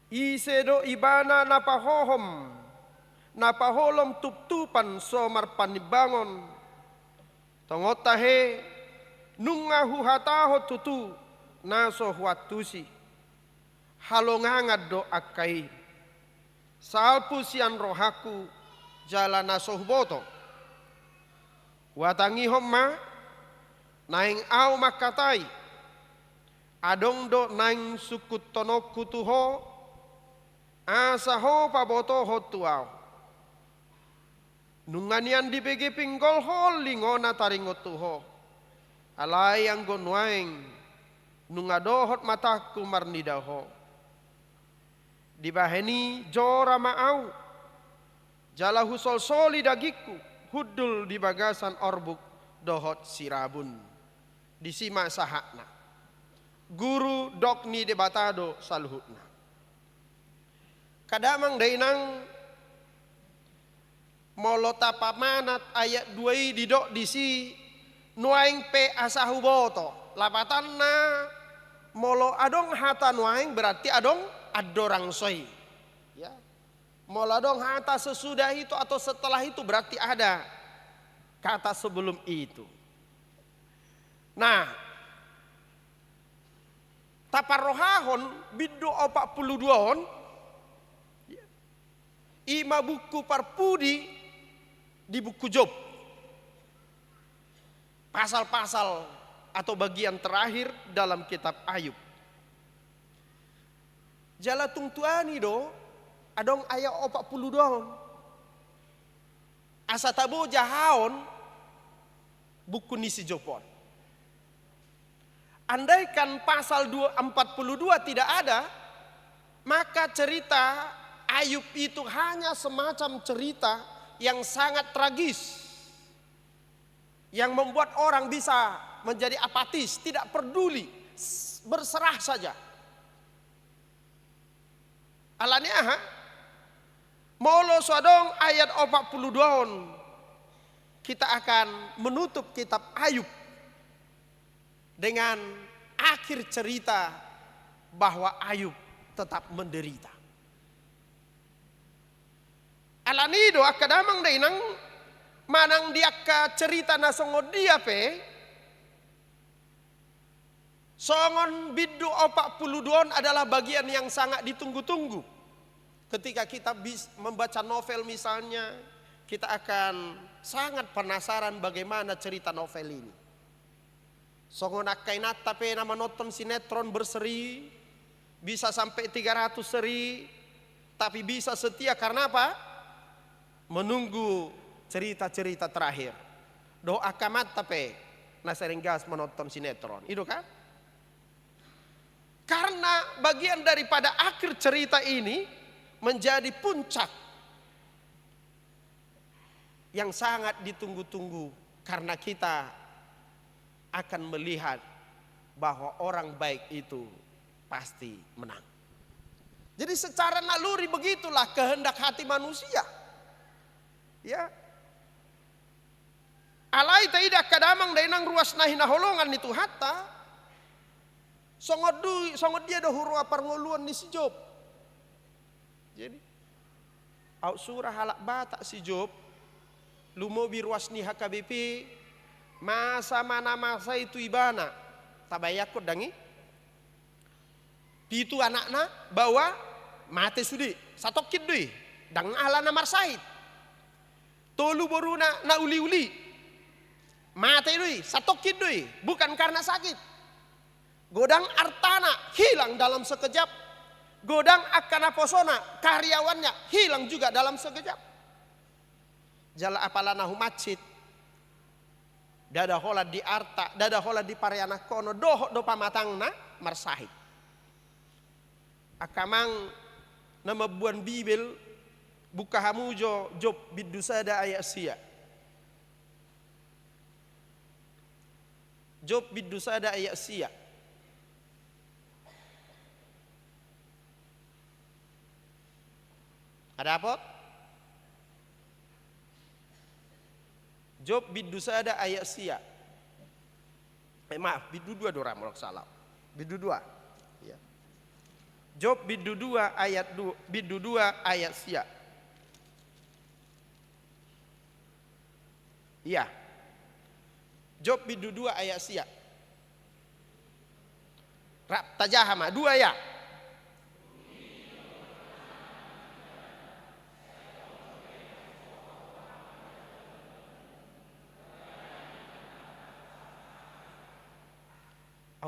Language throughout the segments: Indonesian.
Isedo ibana napahohom, napaholom tuptupan somar panibangon. Tongotahe nungahu hataho tutu naso huatusi. Halongangad do akai. Salpu sian rohaku jala naso boto. Watangi homma naing au makatai. Adong do naing sukut tonok kutuho asaho paboto hotuau. Nunganian di bege pinggol hol lingona taringotuho. Alai ang gonwaing nungadohot mataku marnidaho. Dibaheni jora maau. Jala husol soli dagiku hudul di bagasan orbuk dohot sirabun. Disima sahakna. Guru dokni debatado salhutna. Kadamang dainang molota pamanat ayat 2 didok disi nuaing pe asahu boto. Lapatanna molo adong hata nuaing berarti adong adorang soi. Ya. Molo adong hata sesudah itu atau setelah itu berarti ada kata sebelum itu. Nah, taparohahon biddo 42 ima buku parpudi di buku Job. Pasal-pasal atau bagian terakhir dalam kitab Ayub. Jala tungtuani do adong ayat 42. Asa tabo jahaon buku nisi Jobon. Andaikan pasal 42 tidak ada, maka cerita Ayub itu hanya semacam cerita yang sangat tragis. Yang membuat orang bisa menjadi apatis, tidak peduli, berserah saja. Alanya molo sodong ayat 42 kita akan menutup kitab Ayub dengan akhir cerita bahwa Ayub tetap menderita. Alanido akadamang dainang manang diaka cerita na songod dia pe songon biddu 42 adalah bagian yang sangat ditunggu-tunggu. Ketika kita membaca novel misalnya, kita akan sangat penasaran bagaimana cerita novel ini. Songon akainat tapi nama nonton sinetron berseri bisa sampai 300 seri, tapi bisa setia karena apa? Menunggu cerita-cerita terakhir. Doa kamat tapi naseringgas menonton sinetron. Itu kan? Karena bagian daripada akhir cerita ini menjadi puncak yang sangat ditunggu-tunggu karena kita akan melihat bahwa orang baik itu pasti menang. Jadi secara naluri begitulah kehendak hati manusia. Ya. Alai tidak kadamang dainang ruas nahi naholongan itu hatta songod dia dah hurua parngoluan ni si Job. Jadi au surah halak batak si Job lumo biruas ni HKBP masa mana masa itu ibana tabayakut dangi pitu anakna bawa mate sudi satokit dui dang alana marsait tolu boruna na uli-uli mate dui satokit dui bukan karena sakit. Godang artana hilang dalam sekejap. Godang akana posona karyawannya hilang juga dalam sekejap. Jala apalanahu macit dada hola di arta dada hola di pareana kono dohok do pamatangna marsahid. Akamang nama buan Bibel buka hamujo Job bidusada ayat sia. Job bidusada ayat sia. Ada apa? Job bidusada ayat sia. Maaf, bidu 2 doram molok salah. Bidu 2. Ya. Job bidu 2 ayat 2, bidu 2 ayat sia. Iya. Job bidu 2 ayat sia. Rap tajahama 2 ya.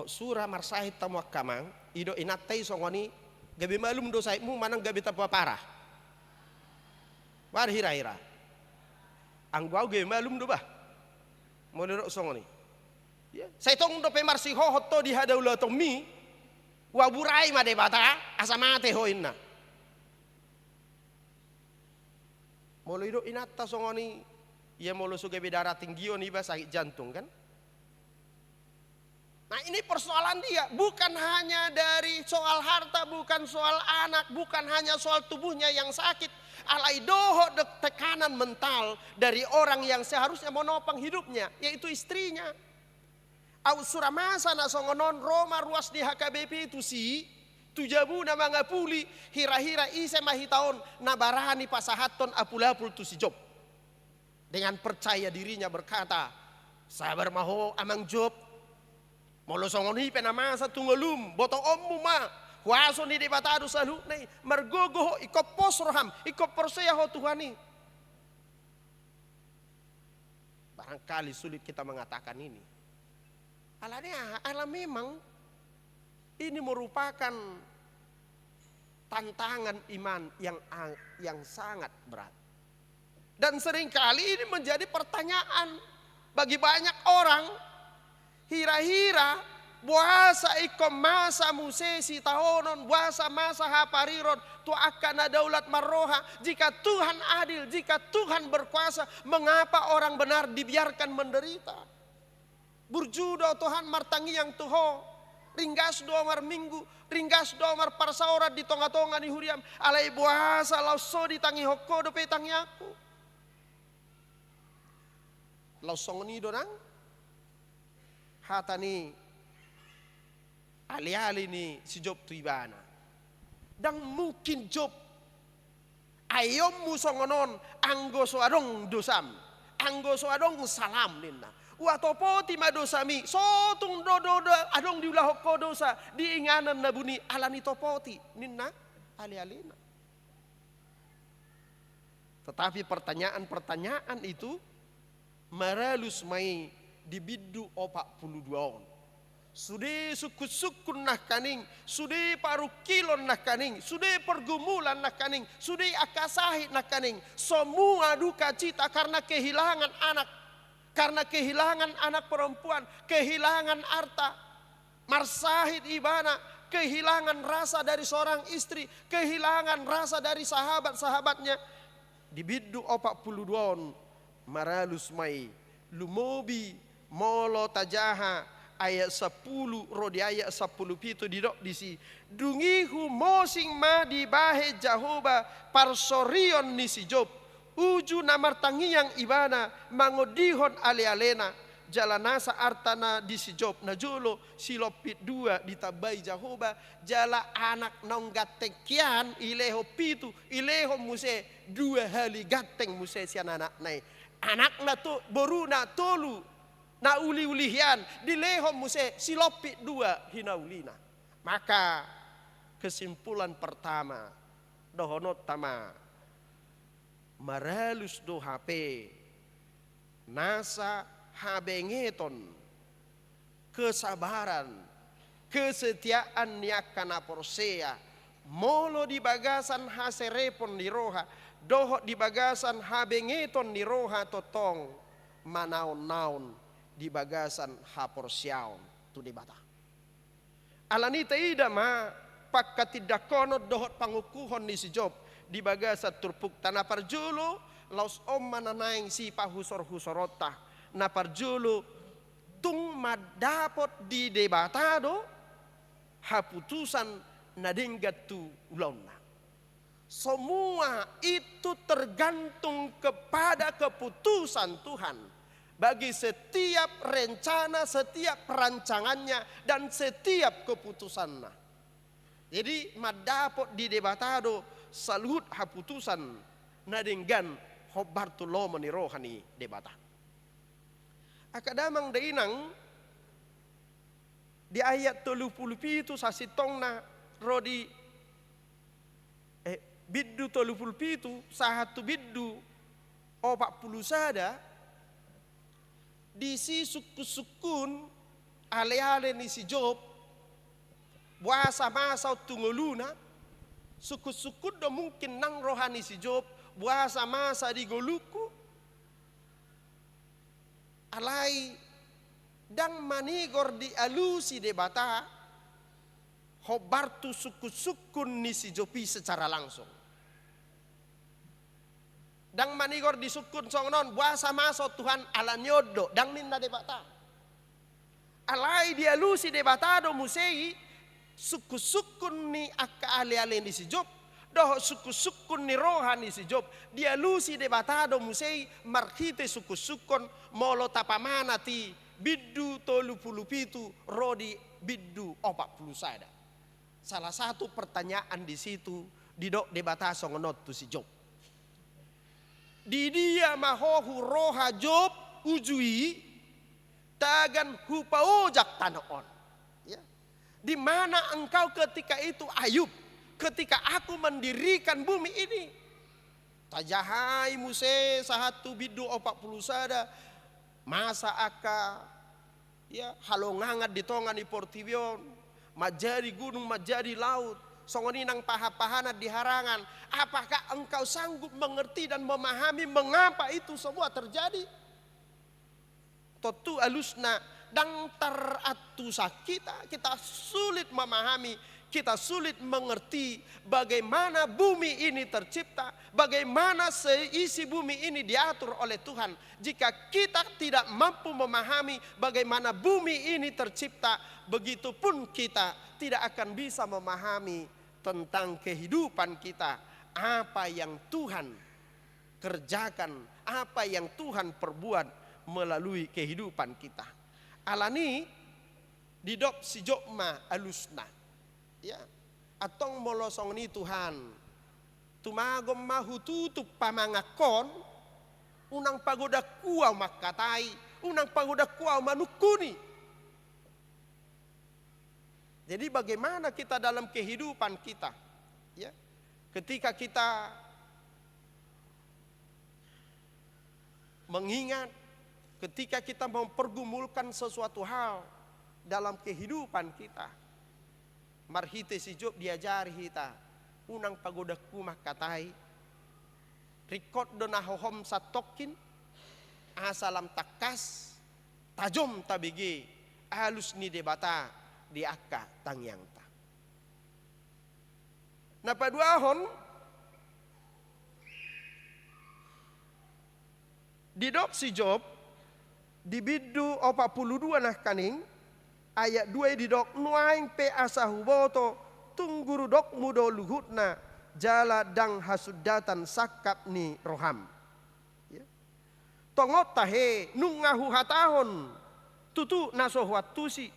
Surah marsahid tamuakamang ido inatai songoni gabi malum dosaimu manang gabi tapa parah. War hira-hira. Anggau gabi malum do bah. Modero songoni. Ya, saya tong do pe marsi ho hotto di hadaula tong mi waburai made bata asamate hoinna. Molo ido inatta songoni ya molo suge bedara tinggio nih bah sakit jantung kan. Nah ini persoalan dia, bukan hanya dari soal harta, bukan soal anak, bukan hanya soal tubuhnya yang sakit. Alai doho tekanan mental dari orang yang seharusnya menopang hidupnya, yaitu istrinya. Au suramasa na songonon Roma ruas di HKBP itu si tujabu nama ngapuli hira-hira ise mahitaon nabarahani pasahaton apulapul tu si Job. Dengan percaya dirinya berkata, sabar maho amang Job. Molo songoni penamasa tunggalum boto ommu ma waso ni de batadu salu nei margogo iko posroham iko perseya ho Tuhani. Barangkali sulit kita mengatakan ini. Ala memang ini merupakan tantangan iman yang sangat berat. Dan seringkali ini menjadi pertanyaan bagi banyak orang. Hira-hira buasa ikom masa musesi tahonon buasa masa hapariron tu akan daulat marroha. Jika Tuhan adil, jika Tuhan berkuasa, mengapa orang benar dibiarkan menderita? Burjudo Tuhan martangi yang tuho ringgas dua mar minggu, ringgas dua mar parsaurat di tonga-tonga ni huriam alai buasa lauso ditangi hoko do petangi aku lausong ni donang hatani ali-ali ni si Job tu ibana. Dan mungkin Job ayom musongonon anggo soadong dosam, anggo soadong salam ninna. Watopoti madosami sotung dodo adong diulah hokko dosa diinganan nabuni alani topoti ninna ali-alina. Tetapi pertanyaan-pertanyaan itu maralus mai dibiddu 42 on. Sudah sukun nah kaning, sudah paru kilon nah kaning, sudah pergumulan nah kaning, sudah akasahi nah kaning. Semua duka cita karena kehilangan anak perempuan, kehilangan harta, marsahid ibana, kehilangan rasa dari seorang istri, kehilangan rasa dari sahabat-sahabatnya. Dibiddu 42 on maralus mai lumobi molo tajaha ayat 10 rodi ayat 10 pitu didok disi dungihu mosing ma di bahe Jahoba parsorion nisi Job uju namar tangiang ibana mangodihon ale-alena jalanasa artana disi Job najulo silopit 2 ditabai Jahoba jala anak nong gateng kian ileho pitu ileho muse 2 hali gateng muse sian anak nai anak na tu boru na tolu na uli-ulihian dilehom muse silopi 2 hinaulina. Maka kesimpulan pertama dohonot tama maralus do HP nasa habengeton kesabaran kesetiaan niakana porsea molo di bagasan haserepon di roha dohot di bagasan habengeton di roha totong manaon-naon di bagasan haporsiaon tu di bata. Alani taida ma pakka tidak kono dohot pangukuhon ni si Job di bagasa turpuk tanah parjulu laus om mananaing si pahusor-husorota na parjulu tung madapot di debatado haputusan nadenggat tu ulonna. Semua itu tergantung kepada keputusan Tuhan. Bagi setiap rencana, setiap perancangannya, dan setiap keputusannya. Jadi madapot di debatado salut haputusan nadenggan hobartu lo menirohani debata. Akadamang dainang di ayat 30 itu sasitongna rodi biddu 30 itu sahatu biddu 40 sada di si sukun ale-ale ni si Job buasa masa tungoluna sukun do mungkin nang rohani si Job buasa masa di goluku alai dang manigor di alusi debata hobartu sukun ni si Jopi secara langsung. Dang manigor di sukun songnon buasa maso Tuhan ala nyodo dang ninda debata. Alai di alusi debata do musei sukun ni akka ale-ale ni si Job. Doh sukun ni rohani si Job. Di alusi debata do musei marhite sukun molo tapamana ti biddu 30 rodi biddu 40 sada. Salah satu pertanyaan di situ di dok debata songonot tu si Job. Di dia mahohu roha Job ujui tagan hupaujak tanoon. Ya. Di mana engkau ketika itu Ayub, ketika aku mendirikan bumi ini. Tajahai muse sahatu biddu 40 sada masa aka ya halongangat di tongan di Portivion majadi gunung majadi laut songoni nang paha-pahana di harangan. Apakah engkau sanggup mengerti dan memahami mengapa itu semua terjadi? Totu alusna dang taratusa kita sulit memahami, kita sulit mengerti bagaimana bumi ini tercipta, bagaimana seisi bumi ini diatur oleh Tuhan. Jika kita tidak mampu memahami bagaimana bumi ini tercipta, begitupun kita tidak akan bisa memahami tentang kehidupan kita, apa yang Tuhan kerjakan, apa yang Tuhan perbuat melalui kehidupan kita. Alani didok si Jokma alusna. Ya, atong molosong ni Tuhan. Tumagom mahututup pamangakon, unang pagoda kuaw makatai, unang pagoda kuaw manukuni. Jadi bagaimana kita dalam kehidupan kita, ya, ketika kita mengingat, ketika kita mempergumulkan sesuatu hal dalam kehidupan kita, marhite si Job diajari kita, unang pagoda kumah katai, rikot donahohom satokin, asalam takas, tajom tabigi, alus ni debata, di akka tangyang ta. Napaduahon didok si Job di biddu 42 nah kaning ayat 2 didok nuaing pe asahuboto tungguru dok mudo luhutna jala dang hasudatan sakap ni roham. Ya. Tongot tahe nungahu hatahon tutu nasohwat tusi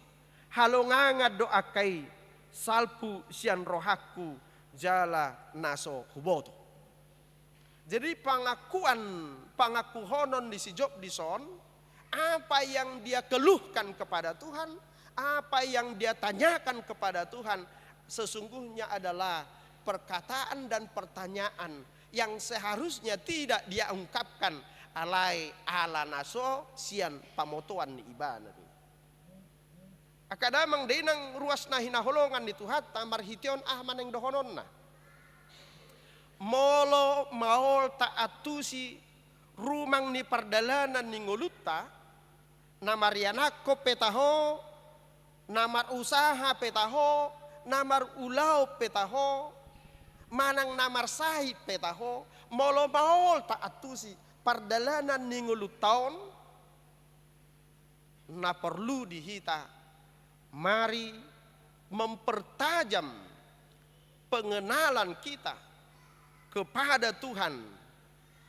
halonganga doakai salpu sian rohaku jala naso huboto. Jadi pengakuhonon di si Job di son, apa yang dia keluhkan kepada Tuhan, apa yang dia tanyakan kepada Tuhan, sesungguhnya adalah perkataan dan pertanyaan yang seharusnya tidak dia ungkapkan alai ala naso sian pamotoan ni ibana. Akadamang denang ruas na hinaholongan ni Tuhan tamar hition maneng dohonon na. Molo maol taatusi rumang ni pardalanan ni nguluta namarianako petaho namar usaha petaho namar ulau petaho manang namar sahi petaho molo maol taatusi pardalanan ni ngulutaon na perlu dihita. Mari mempertajam pengenalan kita kepada Tuhan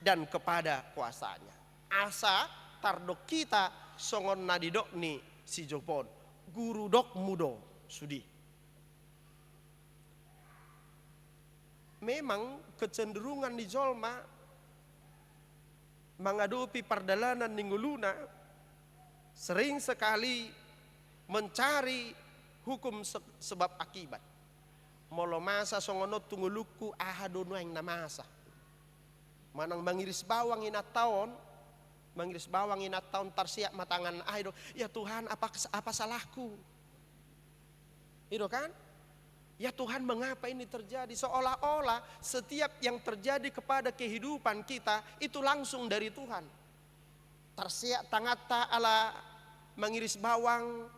dan kepada kuasanya. Asa tardok kita songon nadidok ni si Jopon. Guru dok mudo sudi. memang kecenderungan di jolma menghadapi perdalanan ningguluna sering sekali mencari hukum sebab akibat. Molo masa songonot tungguluku ahadono yang namasa. Manang mangiris bawang inat tahun tarsiak matangan ahido. Ya Tuhan, apa salahku? Itu kan? Ya Tuhan, mengapa ini terjadi? Seolah-olah setiap yang terjadi kepada kehidupan kita itu langsung dari Tuhan. Tarsiak tangata ala mengiris bawang,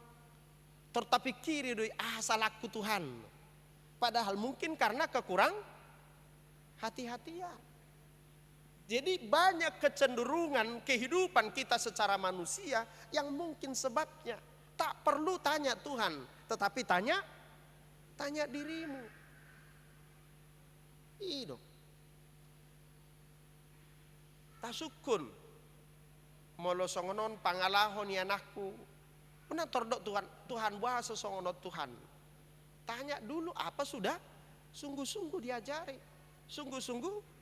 tetapi kiri doi salahku Tuhan. Padahal mungkin karena kekurang hati-hatian. Jadi banyak kecenderungan kehidupan kita secara manusia yang mungkin sebabnya tak perlu tanya Tuhan, tetapi tanya dirimu. Itu. Tasukun. Molo songonon pangalahon ya anakku. Pernah tordok Tuhan bahasa songonon Tuhan. Tanya dulu apa sudah? Sungguh-sungguh diajari. Sungguh-sungguh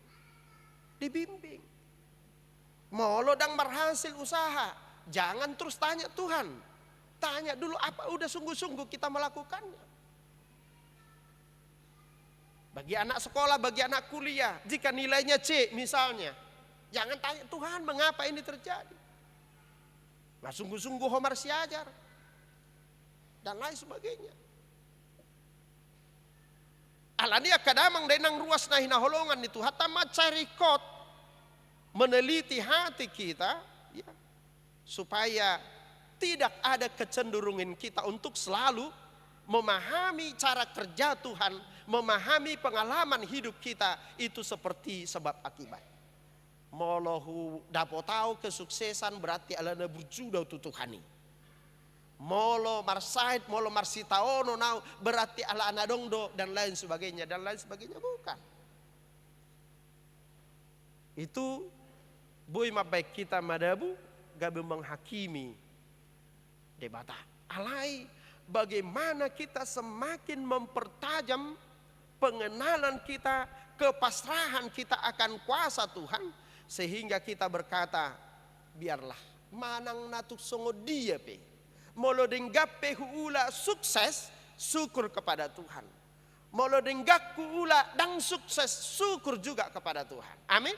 dibimbing. Molo dang berhasil usaha. Jangan terus tanya Tuhan. Tanya dulu apa udah sungguh-sungguh kita melakukannya. Bagi anak sekolah, bagi anak kuliah, jika nilainya C misalnya, jangan tanya Tuhan mengapa ini terjadi. Nah sungguh-sungguh Homar siajar dan lain sebagainya. Alania kadamang denang ruas nahina holongan itu hatta macari kot meneliti hati kita ya, supaya tidak ada kecenderungan kita untuk selalu memahami cara kerja Tuhan, memahami pengalaman hidup kita itu seperti sebab akibat. Molohu dapat tahu kesuksesan berarti alana berjuda tu Tuhani. Molo marsait, molo marsitaono nau berarti ala anadongdo dan lain sebagainya bukan. Itu boy mabaik kita madabu gabe menghakimi debata. Alai bagaimana kita semakin mempertajam pengenalan kita, kepasrahan kita akan kuasa Tuhan, sehingga kita berkata, biarlah manang natuk songo dia pe. Molo denggape huula sukses, syukur kepada Tuhan. Molo denggakku ula dang sukses, syukur juga kepada Tuhan. Amin.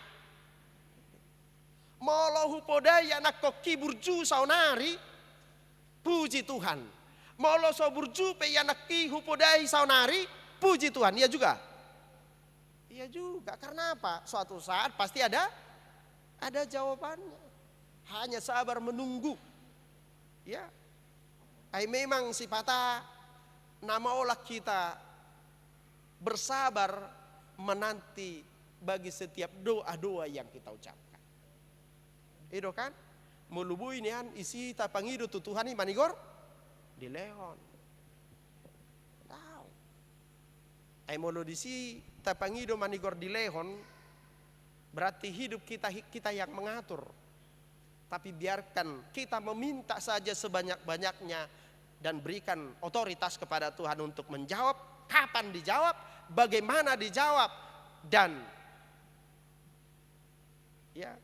Molo hupodaya nak koki burju saunari, puji Tuhan. Molo so burju pe yanaki hupodai saunari, puji Tuhan. Iya juga. Iya juga. Karena apa? Suatu saat pasti ada jawabannya. Hanya sabar menunggu. Ya. Ay memang sifatnya nama olah kita bersabar menanti bagi setiap doa-doa yang kita ucapkan. Itu kan? Mulubui nian isi tapangido tutuhani manigor di lehon. Tahu. Ay mulu disi tapangido manigor di lehon berarti hidup kita yang mengatur. Tapi biarkan kita meminta saja sebanyak-banyaknya dan berikan otoritas kepada Tuhan untuk menjawab, kapan dijawab, bagaimana dijawab, dan ya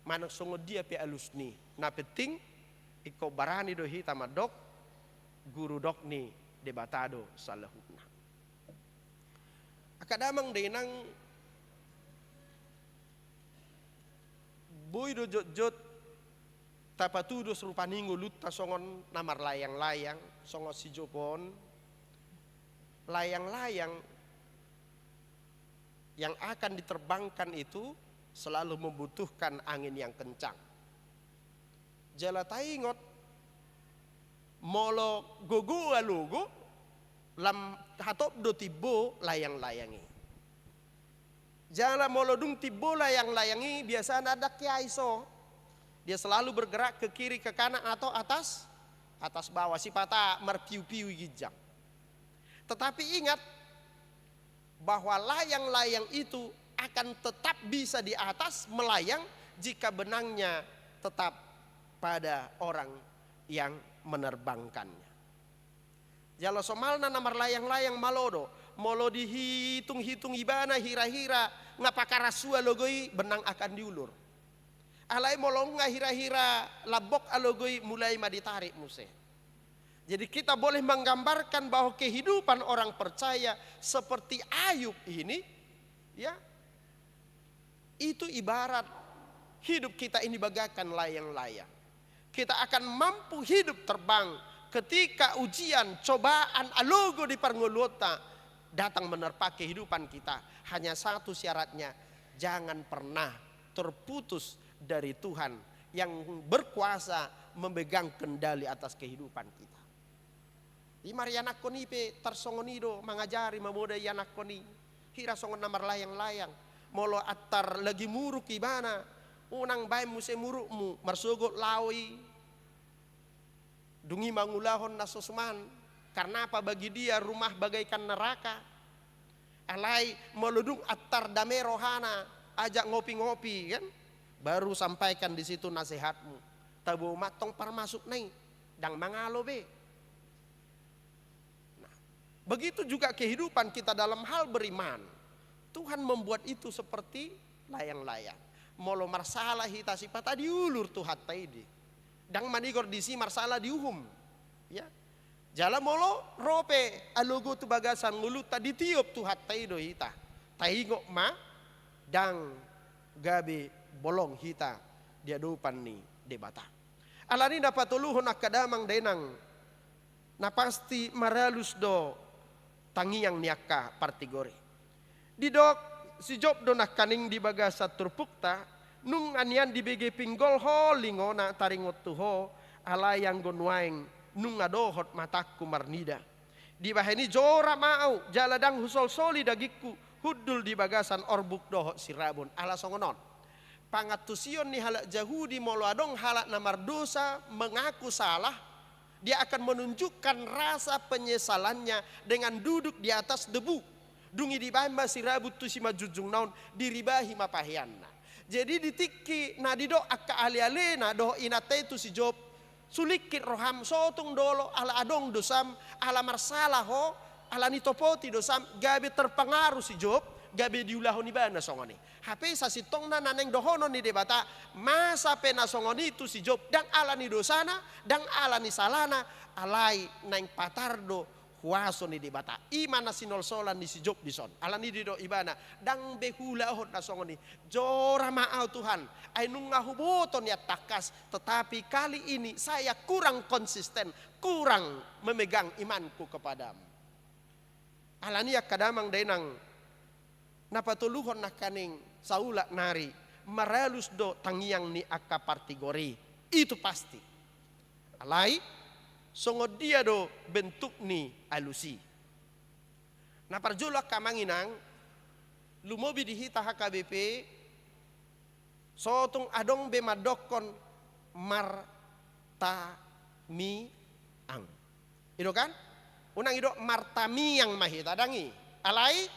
manang sungguh dia pi alusni. Nah penting iko barani dohi tamadok guru dok ni debatado salahuna. Akadamang denang boy do jot tapatudo serupaningo lutta songon namar layang-layang songo si jopon layang-layang yang akan diterbangkan itu selalu membutuhkan angin yang kencang. Jala taingot molo gogo alugo lam hatop do tibo layang-layangi. Jala molo dung tibo layang-layangi biasa ada kiaiso. Dia selalu bergerak ke kiri ke kanan atau atas bawah, sifata merpiu-piu gijang. Tetapi ingat bahwa layang-layang itu akan tetap bisa di atas melayang jika benangnya tetap pada orang yang menerbangkannya. Jalo somalna namar layang-layang malodo, molo dihitung-hitung ibana hira-hira ngapakara sua logoi benang akan diulur. Alai molo ngahira-hira labok alogoi mulai maditarik muse. Jadi kita boleh menggambarkan bahwa kehidupan orang percaya seperti Ayub ini, ya, itu ibarat hidup kita ini bagaikan layang-layang. Kita akan mampu hidup terbang ketika ujian, cobaan, alogo di parngolota datang menerpa kehidupan kita. Hanya satu syaratnya, jangan pernah terputus dari Tuhan yang berkuasa memegang kendali atas kehidupan kita. Di marianak koni pe tersongonido mengajari memuda yanak koni hira songon namar layang-layang molo atar lagi muruk ibana unang bay muse murukmu marsugot lawi dungi mangulahon nasosman karena apa bagi dia rumah bagaikan neraka. Alai meludung atar dame rohana ajak ngopi-ngopi kan, baru sampaikan di situ nasihatmu. Tabu matong parmasuk nai dang mangalo be. Nah, begitu juga kehidupan kita dalam hal beriman. Tuhan membuat itu seperti layang-layang. Molo marsalah hita sipata diulur Tuhan taidi. Dang manigor disi marsalah diuhum. Ya. Jala molo rope alugo tu bagasan ngulu tadi tiup tu hatai do hita. Taingok ma dang gabi bolong hita dia dupan ni debata. Alani dapat tuluhon akadamang denang na pasti maralus do tangiang niaka partigore. Didok si Job do nakaning di bagasa turpukta nung anian di bege pinggol ho lingona taringot tuho alayang gonwaeng nung adohot mataku marnida. Di bahani jora mau jaladang husol soli dagiku hudul di bagasan orbuk dohot sirabun ala songonon. Pangatusion ni halak Yahudi molo adong halak namar dosa mengaku salah, dia akan menunjukkan rasa penyesalannya dengan duduk di atas debu. Dungi di bamba sirabut tu si majujung naun diribahi mapahianna. Jadi ditiki nadido akka ali-alena doh inate tu si Job sulikit roham sotung dolo ala adong dosam ala marsalah ho ala nitopoti dosam gabe terpengaruh si Job gabe diulahon ibana songoni hape sasitong na naneng dohono ni debata masa pena songoni itu si Job dang ala ni dosana dang ala ni salana alai nang patardo huaso ni debata imana sinol solan ni si Job dison ala ni dido ibana dang behula hot na songoni jora maau Tuhan ay nung ngahuboton ya takas tetapi kali ini saya kurang konsisten kurang memegang imanku kepadamu. Ala ni kadamang denang napatuluhon na kaning saula nari maralus do tangiang ni akka partigori itu pasti. Alai songod dia do bentuk ni alusi. Na parjulak kamanginang lumobi dihita HKBP sotung adong be madokon martamiang. Itu kan? Unang ido martamiang mahita dangi. Alai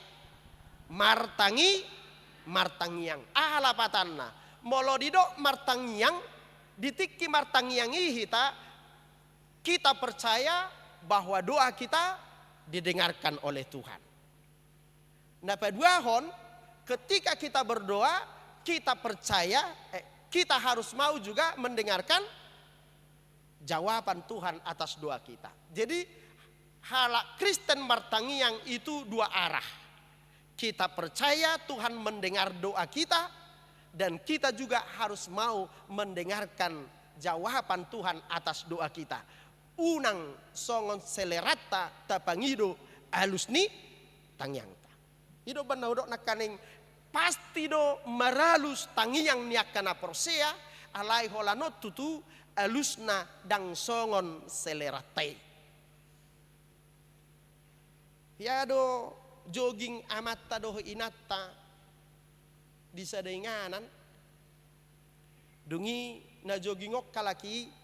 martangiang. Ala patanna. Molo dido martangiang ditiki martangiang ihita kita percaya bahwa doa kita didengarkan oleh Tuhan. Nah paduahon ketika kita berdoa kita percaya kita harus mau juga mendengarkan jawaban Tuhan atas doa kita. Jadi halak Kristen martangiang itu dua arah. Kita percaya Tuhan mendengar doa kita dan kita juga harus mau mendengarkan jawaban Tuhan atas doa kita. Unang songon selerata tapangido alusni tangyangta. Ido banawdo nakaning pasti do maralus tangiang niakana persea alai holanot tutu alusna dang songon seleratai. Ya do jogging amatta do inatta di sadenganan dungi na joggingok kalaki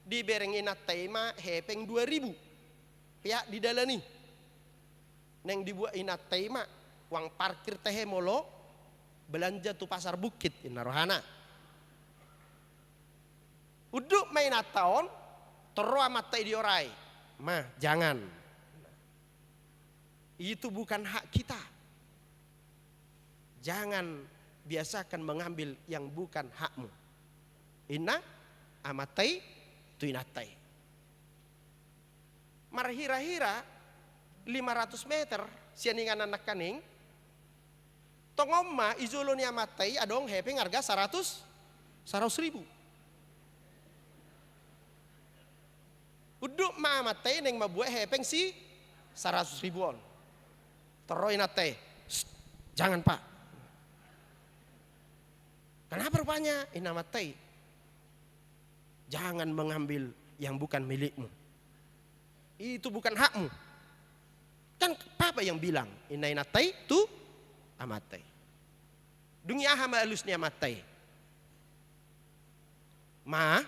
di berengin tema hepeng 2000 ya di dalani neng dibuat inat tema uang parkir teh molo belanja tu pasar bukit inarohana uduk main tahun terus amat diorai mah jangan Itu bukan hak kita. Jangan biasakan mengambil yang bukan hakmu. Inna amatai tuinatai. Marhira-hira 500 meter sianingan anak kaning. Tongomma izulun amatai adong hepeng harga 100 ribu. Uduk ma amatai neng mabuat hepeng si 100 ribuan. Teroi nate. Jangan pak. Kenapa rupanya? Inamatai. Jangan mengambil yang bukan milikmu. Itu bukan hakmu. Kan papa yang bilang. Inainatai tu amatai. Dungi ahama alusnya amatai. Ma.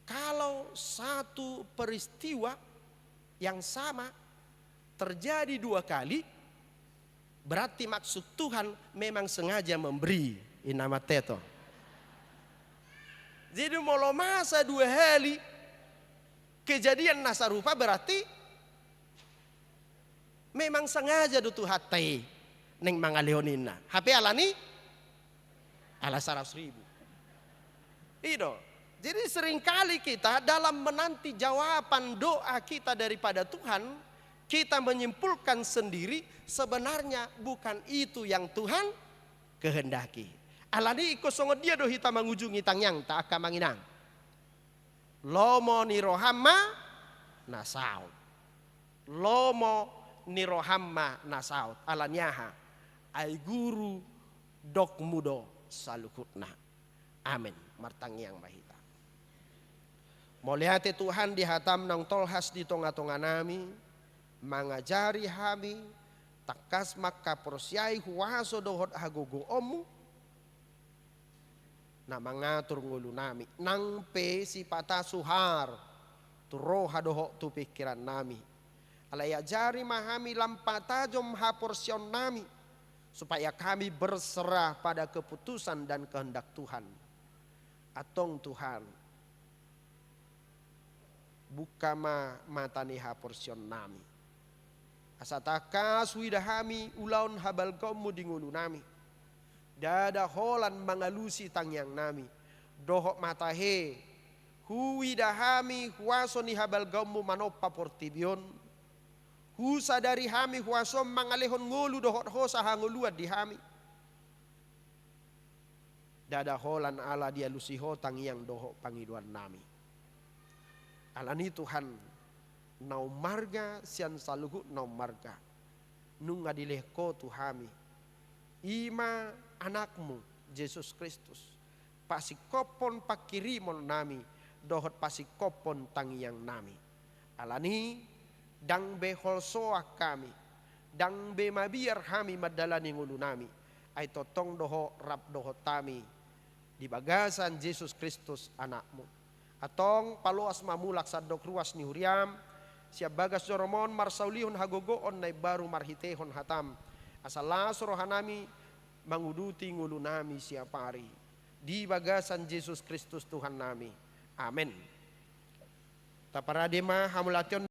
Kalau satu peristiwa yang sama terjadi 2 kali, berarti maksud Tuhan memang sengaja memberi inama teto. Jadi molo masa 2 kali kejadian nasarupa berarti memang sengaja dutu hatai neng mangaleonina. HP alani ala 100 ribu. Itu. Jadi seringkali kita dalam menanti jawaban doa kita daripada Tuhan, kita menyimpulkan sendiri sebenarnya bukan itu yang Tuhan kehendaki. Alani ikosongo dia do hita mangujungi tangyang tak akan manginang. Lomo nirohamma nasaut. Lomo nirohamma nasaut. Alanyaha ay guru dok mudo salukutna. Amin. Martangyang mahita. Moliate Tuhan dihatam nang tolhas di tonga-tonga nami. Mangajari hami takas maka prosyai huwaso dohot hagogo omu na mangatur ngulu nami nang pe si pata suhar turo hadoho tu pikiran nami alaya jari mahami lampata jom ha porsion nami supaya kami berserah pada keputusan dan kehendak Tuhan. Atong Tuhan buka matani ha porsion nami. Asataka suidahami ulaun habal komu dingulu nami. Dada holan mangalusi tangyang nami. Dohok matahe. Huidahami huasoni habal komu manopa portibion. Hu sadari hami huasom mangalehon ngulu dohot hosa hanguluat di hami. Dada holan ala dia lusiho tangyang dohok pangiduan nami. Alani Tuhan nau marga sian saluhu nau marga nung adilehko tuhami ima anakmu Yesus Kristus pasikopon pakirimon nami dohot pasikopon tangyang nami alani dang behol soak kami dang be mabiar hami madalani ngulu nami ay totong doho rap dohot tami di bagasan Yesus Kristus anakmu atong paluas mamulak sadok ruas ni huriam siap bagas joromon marsaulihon hagogoon na baru marhitehon hatam asala sorohanami manguduti ngulu nami siapari di bagasan Yesus Kristus Tuhan nami amin. Taparadema hamulation